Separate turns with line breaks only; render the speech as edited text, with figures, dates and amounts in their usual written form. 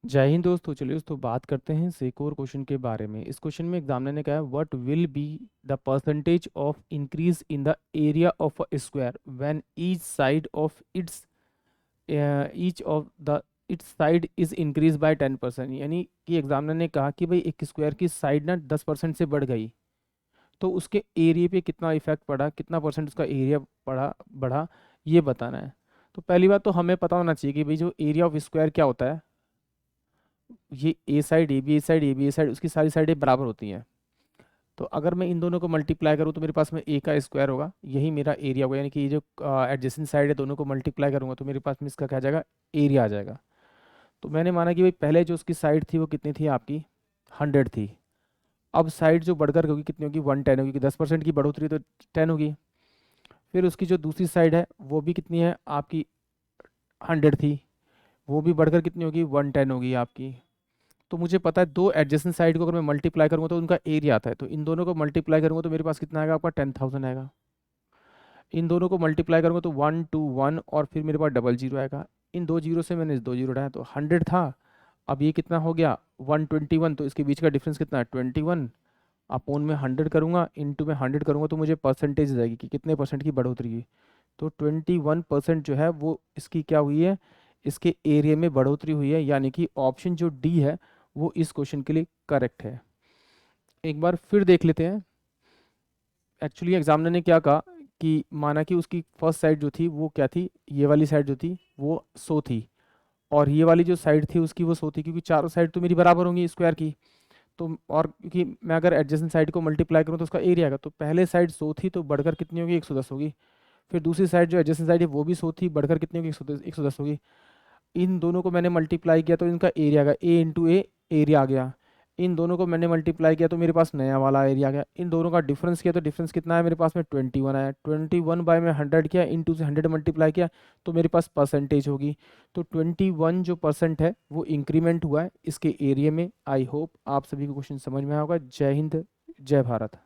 जय हिंद दोस्तों। चलिए दोस्तों बात करते हैं इस एक और क्वेश्चन के बारे में। इस क्वेश्चन में एग्जामिनर ने कहा है what will be the percentage of increase in the area of a square when each side of its side is increase by 10%। यानी कि एग्जामिनर ने कहा कि भाई एक स्क्वायर की साइड ना 10% से बढ़ गई तो उसके एरिया पे कितना इफेक्ट पड़ा, कितना परसेंट उसका एरिया बढ़ा, ये बताना है। तो पहली बात तो हमें पता होना चाहिए कि भाई जो एरिया ऑफ स्क्वायर क्या होता है। ये A side A B A side A B A side उसकी सारी साइडें बराबर होती हैं। तो अगर मैं इन दोनों को मल्टीप्लाई करूँ तो मेरे पास में ए का स्क्वायर होगा, यही मेरा एरिया होगा। यानी कि ये जो एडजेसेंट साइड है दोनों को मल्टीप्लाई करूंगा तो मेरे पास में इसका क्या आ जाएगा, एरिया आ जाएगा। तो मैंने माना कि भाई पहले जो उसकी साइड थी वो कितनी थी आपकी, 100 थी। अब साइड जो बढ़कर होगी कितनी होगी, 110 होगी, कि 10% की बढ़ोतरी तो 10 होगी। फिर उसकी जो दूसरी साइड है वो भी कितनी है आपकी, 100 थी, वो भी बढ़कर कितनी होगी, 110 होगी आपकी। तो मुझे पता है दो एडजेसेंट साइड को अगर मैं मल्टीप्लाई करूंगा तो उनका एरिया आता है। तो इन दोनों को मल्टीप्लाई करूंगा तो मेरे पास कितना आएगा आपका, 10,000 आएगा। इन दोनों को मल्टीप्लाई करूंगा तो 1 2 1 और फिर मेरे पास डबल जीरो आएगा। इन दो जीरो से मैंने दो जीरो उठाया तो 100 था। अब ये कितना हो गया, 121। तो इसके बीच का डिफरेंस कितना है, 21। अपोन में 100 करूंगा, इंटू में 100 करूंगा तो मुझे परसेंटेज जाएगी कि कितने परसेंट की बढ़ोतरी हुई। तो 21% जो है वो इसकी क्या हुई है, इसके एरिया में बढ़ोतरी हुई है। यानी कि ऑप्शन जो डी है वो इस क्वेश्चन के लिए करेक्ट है। एक बार फिर देख लेते हैं। एक्चुअली एग्जामिनर ने क्या कहा कि माना कि उसकी फर्स्ट साइड जो थी वो क्या थी, ये वाली साइड जो थी वो 100 थी, और ये वाली जो साइड थी उसकी वो 100 थी, क्योंकि चारों साइड तो मेरी बराबर होंगी स्क्वायर की। तो और क्योंकि मैं अगर एडजेसेंट साइड को मल्टीप्लाई करूँ तो उसका एरिया आएगा। तो पहले साइड 100 थी तो बढ़कर कितनी होगी, 110 होगी। फिर दूसरी साइड जो एडजेसेंट साइड है वो भी 100 थी, बढ़कर कितनी होगी, 110 होगी। इन दोनों को मैंने मल्टीप्लाई किया तो इनका एरिया आ गया, ए इंटू ए, एरिया आ गया। इन दोनों को मैंने मल्टीप्लाई किया तो मेरे पास नया वाला एरिया आ गया। इन दोनों का डिफरेंस किया तो डिफरेंस कितना है मेरे पास में, 21 आया। 21 बाय में 100 किया, इंटू से 100 मल्टीप्लाई किया तो मेरे पास परसेंटेज होगी। तो 21 जो परसेंट है वो इंक्रीमेंट हुआ है इसके एरिया में। आई होप आप सभी को क्वेश्चन समझ में आया होगा। जय हिंद, जय भारत।